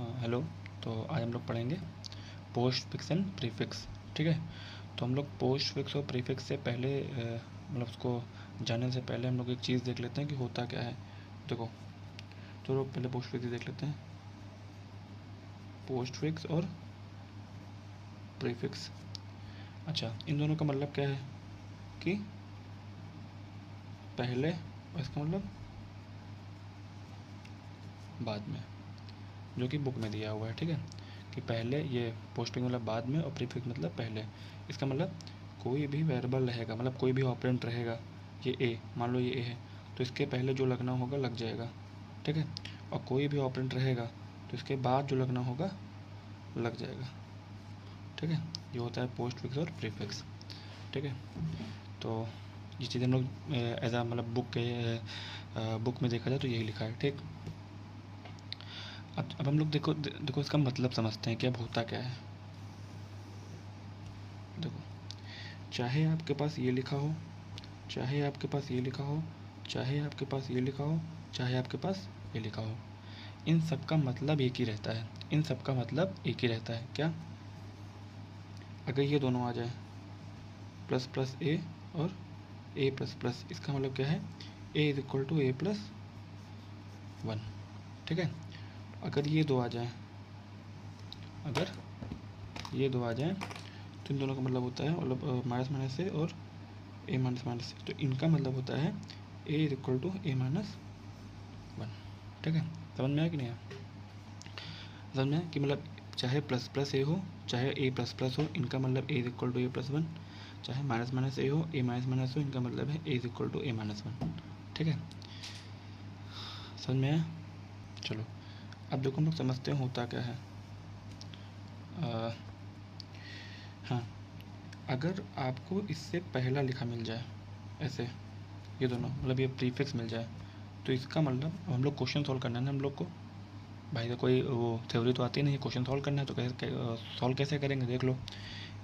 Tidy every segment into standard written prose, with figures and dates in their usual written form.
Hello. तो आज हम लोग पढ़ेंगे पोस्ट फिक्स एंड प्रीफिक्स। ठीक है। तो हम लोग पोस्ट फिक्स और प्रीफिक्स से पहले मतलब उसको जानने से पहले हम लोग एक चीज़ देख लेते हैं कि होता क्या है। देखो, चलो पहले पोस्ट फिक्स देख लेते हैं। पोस्ट फिक्स और प्रीफिक्स। अच्छा, इन दोनों का मतलब क्या है कि पहले और इसका मतलब बाद में, जो कि बुक में दिया हुआ है। ठीक है, कि पहले ये पोस्टिंग मतलब बाद में और प्रीफिक्स मतलब पहले। इसका मतलब कोई भी वेरिएबल रहेगा, मतलब कोई भी ऑपरेंट रहेगा, ये ए, मान लो ये ए है, तो इसके पहले जो लगना होगा लग जाएगा। ठीक है। और कोई भी ऑपरेंट रहेगा तो इसके बाद जो लगना होगा लग जाएगा। ठीक है, ये होता है पोस्ट फिक्स और प्रीफिक्स। ठीक है। तो ये चीज़ हम लोग एज आ मतलब बुक में देखा जाए तो यही लिखा है। ठीक। अब हम लोग देखो देखो इसका मतलब समझते हैं कि अब होता क्या है। देखो, चाहे आपके पास ये लिखा हो, चाहे आपके पास ये लिखा हो, चाहे आपके पास ये लिखा हो, चाहे आपके पास ये लिखा हो, इन सब का मतलब एक ही रहता है। इन सब का मतलब एक ही रहता है। क्या? अगर ये दोनों आ जाए, प्लस प्लस ए और ए प्लस प्लस, इसका मतलब क्या है? A is equal to A plus one. ठीक है। अगर ये दो आ जाए, अगर ये दो आ जाए तो इन दोनों का मतलब होता है मतलब माइनस माइनस से और ए माइनस माइनस से, तो इनका मतलब होता है A is equal to A minus one. ठीक है। समझ में आया कि नहीं आया? समझ में आया कि मतलब चाहे प्लस प्लस ए हो, चाहे ए प्लस प्लस हो, इनका मतलब A is equal to A plus one. चाहे माइनस माइनस ए हो, ए माइनस माइनस हो, इनका मतलब है A is equal to A minus one. ठीक है। समझ में आया? चलो, अब देखो हम लोग समझते हैं होता क्या है। हाँ, अगर आपको इससे पहला लिखा मिल जाए, ऐसे ये दोनों मतलब ये प्रीफिक्स मिल जाए, तो इसका मतलब अब हम लोग क्वेश्चन सॉल्व करना है ना हम लोग को। भाई तो कोई वो थ्योरी तो आती नहीं है, क्वेश्चन सॉल्व करना है तो कैसे सॉल्व कैसे करेंगे? देख लो,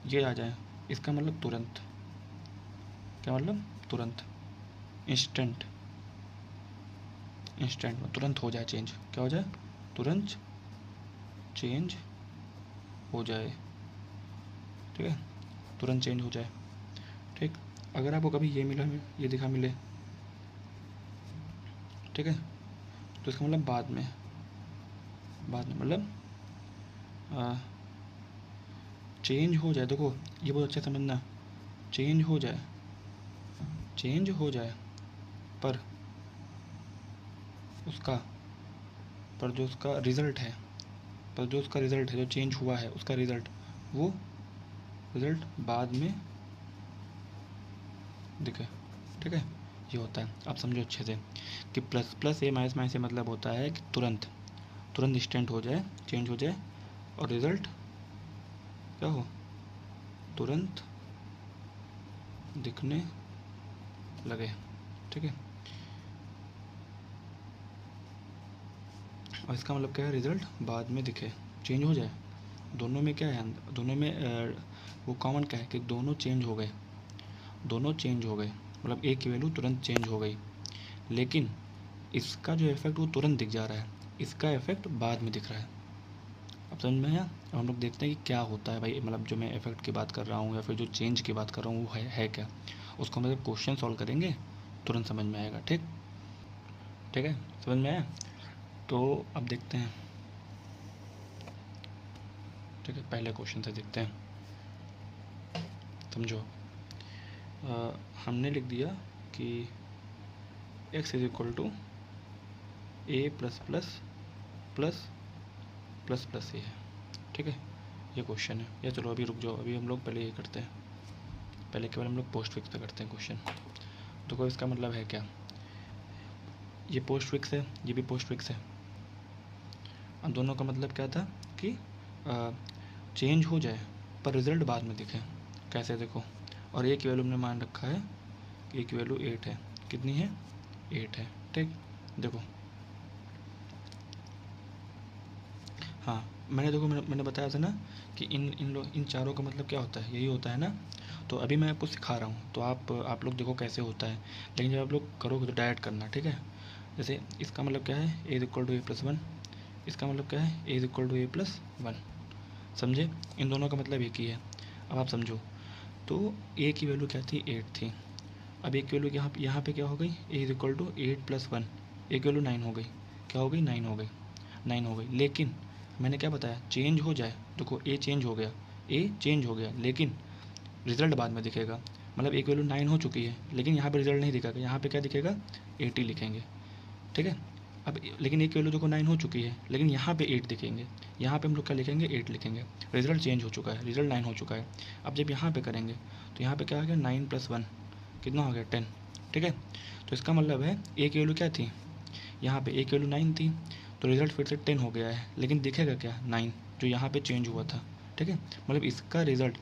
ये आ जाए, इसका मतलब तुरंत। क्या मतलब? तुरंत, इंस्टेंट। इंस्टेंट में तुरंत हो जाए चेंज। क्या हो जाए? तुरंत चेंज हो जाए। ठीक है, तुरंत चेंज हो जाए। ठीक। अगर आपको कभी ये मिला, ये दिखा मिले, ठीक है, तो इसका मतलब बाद में, बाद में मतलब चेंज हो जाए। देखो, ये बहुत अच्छे समझना, चेंज हो जाए, चेंज हो जाए, पर उसका, पर जो उसका रिज़ल्ट है, पर जो उसका रिज़ल्ट है, जो चेंज हुआ है उसका रिज़ल्ट, वो रिज़ल्ट बाद में दिखे। ठीक है, ये होता है। आप समझो अच्छे से कि प्लस प्लस ए माइनस माइनस से मतलब होता है कि तुरंत, तुरंत इंस्टेंट हो जाए, चेंज हो जाए, और रिज़ल्ट क्या हो? तुरंत दिखने लगे। ठीक है। और इसका मतलब क्या है? रिज़ल्ट बाद में दिखे, चेंज हो जाए। दोनों में क्या है? दोनों में वो कॉमन क्या है कि दोनों चेंज हो गए, दोनों चेंज हो गए, मतलब ए की वैल्यू तुरंत चेंज हो गई। लेकिन इसका जो इफेक्ट वो तुरंत दिख जा रहा है, इसका इफेक्ट बाद में दिख रहा है। अब समझ में आया? अब हम लोग देखते हैं कि क्या होता है भाई, मतलब जो मैं इफेक्ट की बात कर रहा हूँ या फिर जो चेंज की बात कर रहा हूँ वो है क्या। उसको हम जब क्वेश्चन सॉल्व करेंगे तुरंत समझ में आएगा। ठीक। ठीक है, समझ में आया? तो अब देखते हैं। ठीक है, पहले क्वेश्चन से देखते हैं। समझो, हमने लिख दिया कि x is equal to A plus plus plus plus plus A है। ठीक है, ये क्वेश्चन है। या चलो अभी रुक जाओ, अभी हम लोग पहले ये करते हैं, पहले केवल हम लोग पोस्ट फिक्स पे करते हैं क्वेश्चन। तो कोई इसका मतलब है क्या? ये पोस्ट फिक्स है, ये भी पोस्ट फिक्स है। अब दोनों का मतलब क्या था कि चेंज हो जाए पर रिज़ल्ट बाद में दिखे। कैसे? देखो, और ए की वैल्यू हमने मान रखा है, ए की वैल्यू 8 है। कितनी है? 8 है। ठीक। देखो, हाँ, मैंने बताया था ना कि इन चारों का मतलब क्या होता है, यही होता है ना। तो अभी मैं आपको सिखा रहा हूँ, तो आप लोग देखो कैसे होता है, लेकिन जब आप लोग करोगे तो डायरेक्ट करना। ठीक है। जैसे इसका मतलब क्या है? A equal to A plus one, इसका मतलब क्या है, A is equal to A plus one. समझे, इन दोनों का मतलब एक ही है। अब आप समझो, तो ए की वैल्यू क्या थी, 8 थी। अब ए की वैल्यू यहाँ पे क्या हो गई, A is equal to 8 plus one, A की वैल्यू 9 हो गई। क्या हो गई, 9 हो गई, 9 हो गई। लेकिन मैंने क्या बताया, चेंज हो जाए, देखो ए चेंज हो गया, ए चेंज हो गया, लेकिन रिजल्ट बाद में दिखेगा। मतलब एक वैल्यू 9 हो चुकी है, लेकिन यहाँ पे रिजल्ट नहीं दिखेगा, यहाँ पे क्या दिखेगा, 80 लिखेंगे। ठीक है। अब लेकिन एक वैल्यू देखो 9 हो चुकी है, लेकिन यहाँ पे 8 दिखेंगे, यहाँ पे हम लोग क्या लिखेंगे, 8 लिखेंगे। रिजल्ट चेंज हो चुका है, रिजल्ट 9 हो चुका है। अब जब यहाँ पे करेंगे तो यहाँ पे क्या आ गया, 9 प्लस 1 कितना हो गया, 10। ठीक है। तो इसका मतलब है ए की वैल्यू क्या थी, यहाँ पे ए की वैल्यू 9 थी, तो रिजल्ट फिर से 10 हो गया है, लेकिन दिखेगा क्या, 9, जो यहाँ पे चेंज हुआ था। ठीक है। मतलब इसका रिजल्ट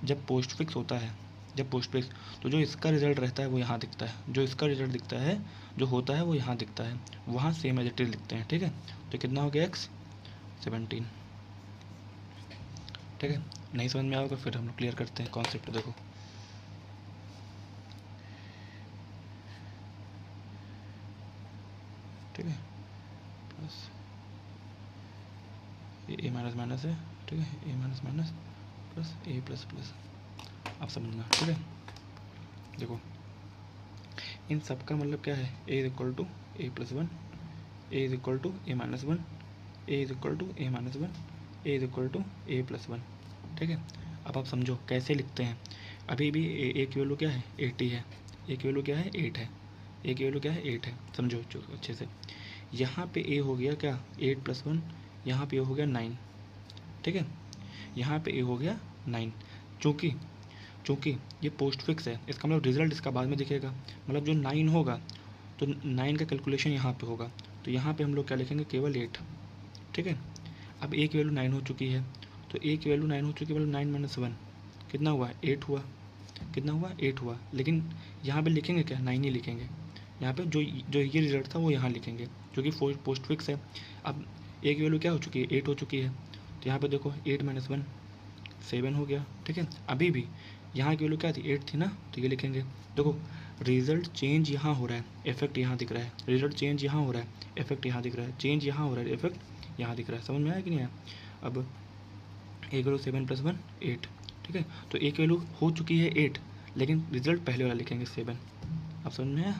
जब पोस्ट फिक्स होता है, जब पोस्ट फिक्स, तो जो इसका रिजल्ट रहता है वो यहाँ दिखता है, जो इसका रिजल्ट दिखता है, जो होता है वो यहाँ दिखता है, वहाँ सेम एज इट इज लिखते हैं। ठीक है। तो कितना हो गया, x 17। ठीक है। नहीं समझ में आओगे फिर हम लोग क्लियर करते हैं कॉन्सेप्ट। देखो ठीक है, प्लस ए माइनस माइनस है। ठीक है, ए माइनस माइनस प्लस ए प्लस प्लस, आप समझना। ठीक है। देखो इन सब का मतलब क्या है, A is equal to A plus one, A is equal to A minus one, A is equal to A minus one, A is equal to A plus one. ठीक है। अब आप समझो कैसे लिखते हैं। अभी भी ए की वैल्यू क्या है, 80 है, ए की वैल्यू क्या है, 8 है, ए की वैल्यू क्या है, 8 है। समझो अच्छे से, यहाँ पे ए हो गया क्या, 8 प्लस वन, यहाँ पे ए हो गया 9। ठीक है। यहाँ पे ए हो गया 9, चूँकि ये पोस्ट फिक्स है, इसका मतलब रिजल्ट इसका बाद में दिखेगा। मतलब जो 9 होगा तो 9 का कैलकुलेशन यहाँ पे होगा, तो यहाँ पे हम लोग क्या लिखेंगे, केवल 8। ठीक है। अब ए की वैल्यू 9 हो चुकी है, तो ए की वैल्यू 9 हो चुकी है, मतलब 9 माइनस 1 कितना हुआ, 8 हुआ। कितना हुआ, 8 हुआ। लेकिन यहाँ पे लिखेंगे क्या, 9 ही लिखेंगे। यहाँ पे जो जो ये रिजल्ट था वो यहाँ लिखेंगे, जो कि पोस्ट फिक्स है। अब ए की वैल्यू क्या हो चुकी है, 8 हो चुकी है, तो यहाँ पे देखो 8 माइनस 1 7 हो गया। ठीक है। अभी भी यहाँ की वैल्यू क्या थी, 8 थी ना, तो ये लिखेंगे। देखो रिजल्ट चेंज यहाँ हो रहा है, इफेक्ट यहाँ दिख रहा है, रिजल्ट चेंज यहाँ हो रहा है, इफेक्ट यहाँ दिख रहा है, चेंज यहाँ हो रहा है, इफेक्ट यहाँ दिख रहा है। समझ में आया कि नहीं आया। अब ए की वैल्यू 7 प्लस 1 8। ठीक है। तो ए की वैल्यू हो चुकी है 8, लेकिन रिजल्ट पहले वाला लिखेंगे 7। अब समझ में आया।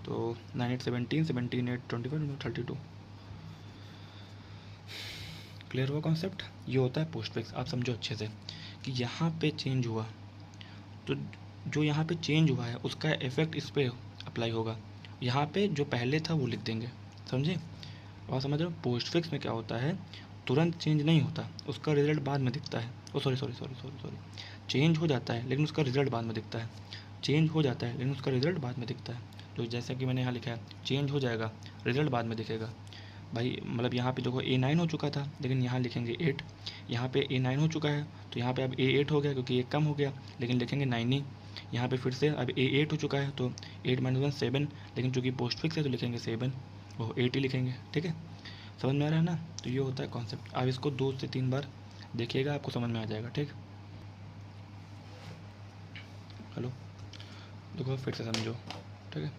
तो 9 8 17, 17 8 25 32। क्लियर हुआ कॉन्सेप्ट। ये होता है पोस्ट फिक्स। आप समझो अच्छे से कि यहाँ पे चेंज हुआ, तो जो यहाँ पे चेंज हुआ है उसका इफेक्ट इस पर अप्लाई होगा। यहाँ पे जो पहले था वो लिख देंगे। समझे। और समझ रहे हो, पोस्ट फिक्स में क्या होता है, तुरंत चेंज नहीं होता, उसका रिजल्ट बाद में दिखता है। ओ सॉरी, चेंज हो जाता है लेकिन उसका रिजल्ट बाद में दिखता है, चेंज हो जाता है लेकिन उसका रिजल्ट बाद में दिखता है। तो जैसा कि मैंने यहाँ लिखा है, चेंज हो जाएगा, रिजल्ट बाद में दिखेगा। भाई मतलब यहाँ पे देखो ए 9 हो चुका था, लेकिन यहाँ लिखेंगे 8। यहाँ पे ए 9 हो चुका है, तो यहाँ पे अब ए 8 हो गया, क्योंकि ए कम हो गया, लेकिन लिखेंगे 9 ही। यहाँ पे फिर से अब ए 8 हो चुका है, तो 8 माइनस 1 7, लेकिन चूँकि पोस्ट फिक्स है तो लिखेंगे 7, वो 8 ही लिखेंगे। ठीक है। समझ में आ रहा है ना। तो ये होता है कॉन्सेप्ट। आप इसको 2 से 3 बार देखिएगा, आपको समझ में आ जाएगा। ठीक। हेलो, देखो फिर से समझो। ठीक है।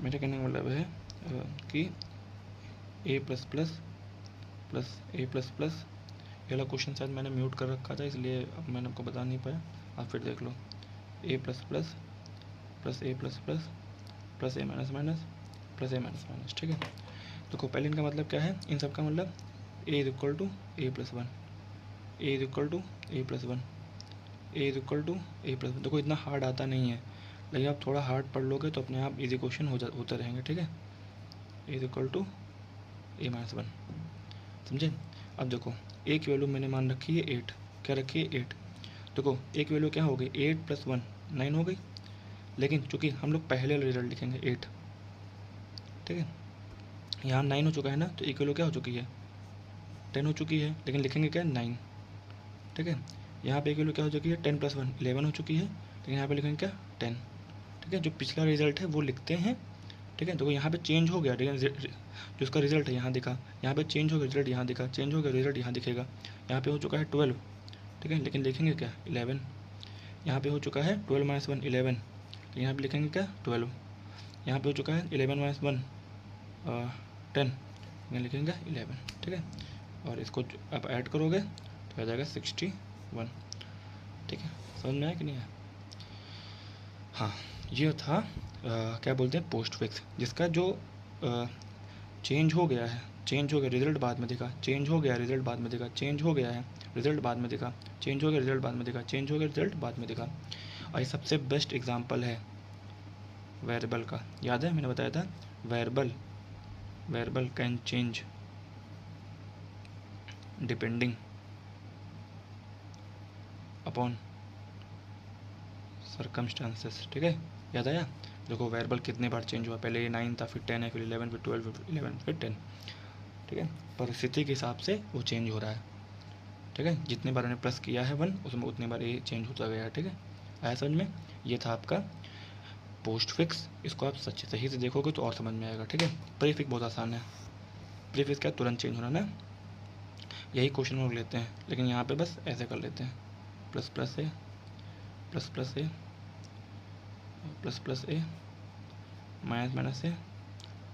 मेरे कहने का मतलब है कि ए प्लस प्लस प्लस ए प्लस प्लस, ये वाला क्वेश्चन शायद मैंने म्यूट कर रखा था, इसलिए अब मैंने आपको बता नहीं पाया। आप फिर देख लो, ए प्लस प्लस प्लस ए प्लस प्लस प्लस ए माइनस माइनस प्लस ए माइनस माइनस। ठीक है। देखो पहले इनका मतलब क्या है, इन सब का मतलब A is equal to A plus one, A is equal to A plus one, A is equal to A plus one. देखो इतना हार्ड आता नहीं है, लेकिन आप थोड़ा हार्ड पढ़ लोगे तो अपने आप इजी क्वेश्चन होते रहेंगे। ठीक है। A is equal to A minus one. समझे। अब देखो ए की वैल्यू मैंने मान रखी है 8, क्या रखी है 8। देखो ए की वैल्यू क्या हो गई, 8 प्लस 1 9 हो गई, लेकिन चूँकि हम लोग पहले वाला रिजल्ट लिखेंगे 8। ठीक है। यहाँ 9 हो चुका है ना, तो ए की वैल्यू क्या हो चुकी है, 10 हो चुकी है, लेकिन लिखेंगे क्या 9। ठीक है। यहाँ पे ए की वैल्यू क्या हो चुकी है, 10 प्लस 1 11 हो चुकी है, लेकिन यहाँ पे लिखेंगे क्या 10। ठीक है। जो पिछला रिजल्ट है वो लिखते हैं। ठीक है। देखो यहाँ पे चेंज हो गया, लेकिन जो उसका रिजल्ट है यहाँ दिखा, यहाँ पे चेंज हो गया, रिजल्ट यहाँ दिखा, चेंज हो गया, रिजल्ट यहाँ दिखेगा। यहाँ पे हो चुका है 12। ठीक है। लेकिन लिखेंगे क्या 11। यहाँ पे हो चुका है 12 माइनस 1 11, तो यहाँ पे लिखेंगे क्या 12। यहाँ पे हो चुका है 11 माइनस 1 10, यहाँ लिखेंगे 11, ठीक है। और इसको आप ऐड करोगे तो आ जाएगा 61, ठीक है। समझ में आया कि नहीं आया? हाँ, ये था क्या बोलते हैं पोस्ट फिक्स, जिसका जो चेंज हो गया है, चेंज हो गया रिजल्ट बाद में दिखा, चेंज हो गया रिजल्ट बाद में दिखा, चेंज हो गया है रिजल्ट बाद में दिखा, चेंज हो गया रिजल्ट बाद में दिखा, चेंज हो गया रिजल्ट बाद में दिखा। और ये सबसे बेस्ट एग्जांपल है वेरिएबल का। याद है मैंने बताया था variable can change depending upon circumstances, ठीक है। याद आया? देखो वेरिएबल कितने बार चेंज हुआ, पहले ये 9 था, फिर 10 है, फिर 11, फिर 12, फिर 11, फिर 10, ठीक है। परिस्थिति के हिसाब से वो चेंज हो रहा है, ठीक है। जितने बार उन्हें प्लस किया है 1 उसमें उतने बार ये चेंज होता गया है, ठीक है। आया समझ में? ये था आपका पोस्ट फिक्स। इसको आप सही से देखोगे तो और समझ में आएगा, ठीक है। प्रीफिक्स बहुत आसान है। प्रीफिक्स क्या, तुरंत चेंज होना ना, यही क्वेश्चन हम लोग लेते हैं, लेकिन यहाँ पे बस ऐसे कर लेते हैं, प्लस प्लस ए प्लस प्लस ए प्लस प्लस ए माइनस माइनस ए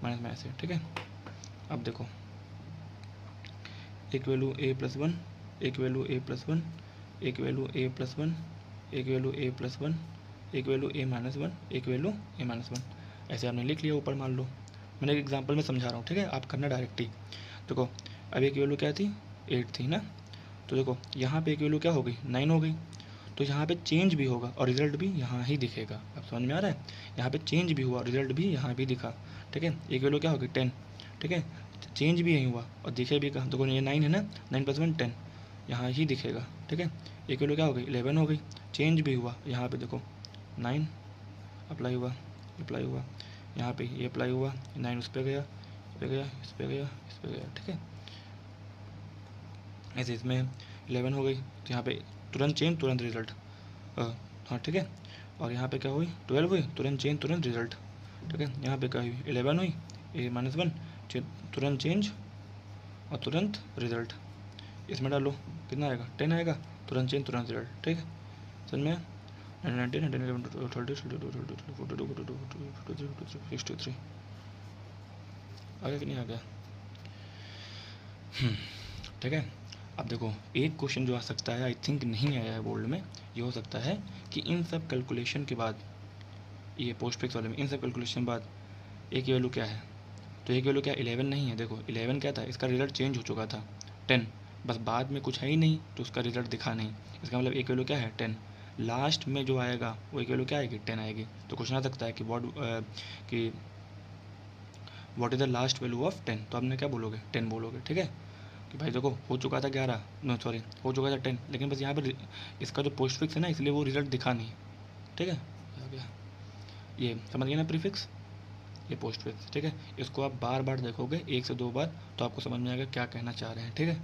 माइनस माइनस ए, ठीक है। अब देखो एक वैल्यू ए प्लस 1, एक वैल्यू ए प्लस 1, एक वैल्यू ए प्लस 1, एक वैल्यू ए प्लस 1, एक वैल्यू ए माइनस 1, एक वैल्यू ए माइनस 1, ऐसे आपने लिख लिया ऊपर। मान लो मैंने एक एग्जांपल में समझा रहा हूँ, ठीक है। आप करना डायरेक्ट ही। देखो अब एक वैल्यू क्या थी, 8 थी ना, तो देखो यहाँ पे एक वैल्यू क्या हो गई, 9 हो गई, तो यहाँ पे चेंज भी होगा और रिजल्ट भी यहाँ ही दिखेगा। अब समझ में आ रहा है? यहाँ पे चेंज भी हुआ, रिजल्ट भी यहाँ भी दिखा, ठीक है। एक वैल्यू क्या होगी 10, ठीक है, चेंज भी यहीं हुआ और दिखे भी कहाँ, देखो ये 9 है ना, 9 + 1 10, यहाँ ही दिखेगा, ठीक है। एक वैल्यू क्या हो गई 11 हो गई, चेंज भी हुआ, यहाँ पे देखो 9 अप्लाई हुआ, यहाँ पे ये अप्लाई हुआ, 9 उस पर गया, इस पर गया, इस पर गया, इस पर गया, ठीक है। ऐसे इसमें 11 हो गई तो यहाँ पे तुरंत चेंज तुरंत रिजल्ट, हाँ ठीक है। और यहाँ पे क्या हुई 12 हुई, तुरंत चेंज तुरंत रिजल्ट, ठीक है। यहाँ पे क्या हुई 11 हुई, a-1 तुरंत चेंज और तुरंत रिजल्ट। इसमें डालो कितना आएगा 10 आएगा, तुरंत चेंज तुरंत रिजल्ट, ठीक है। समझ में 19, 11, 12, 13, 42, 43, 63 आ गया कि नहीं आ गया? ठीक है। अब देखो एक क्वेश्चन जो आ सकता है, आई थिंक नहीं आया है बोर्ड में, ये हो सकता है कि इन सब कैलकुलेशन के बाद, ये पोस्ट फिक्स वाले में इन सब कैलकुलेशन के बाद एक वैल्यू क्या है, तो एक वैल्यू क्या 11 नहीं है। देखो 11 क्या था, इसका रिजल्ट चेंज हो चुका था 10, बस बाद में कुछ है ही नहीं तो उसका रिजल्ट दिखा नहीं। इसका मतलब एक वैल्यू क्या है 10, लास्ट में जो आएगा वो एक वैल्यू क्या आएगी 10 आएगी। तो क्वेश्चन आ सकता है कि what is the last value of 10, तो आपने क्या बोलोगे 10 बोलोगे, ठीक है। कि भाई देखो हो चुका था 11, नो सॉरी हो चुका था 10, लेकिन बस यहाँ पर इसका जो पोस्ट फिक्स है ना, इसलिए वो रिजल्ट दिखा नहीं, ठीक है। आ गया, ये समझ गए ना प्रीफिक्स, ये पोस्ट फिक्स, ठीक है। इसको आप बार बार देखोगे 1 से 2 बार तो आपको समझ में आएगा क्या कहना चाह रहे हैं, ठीक है।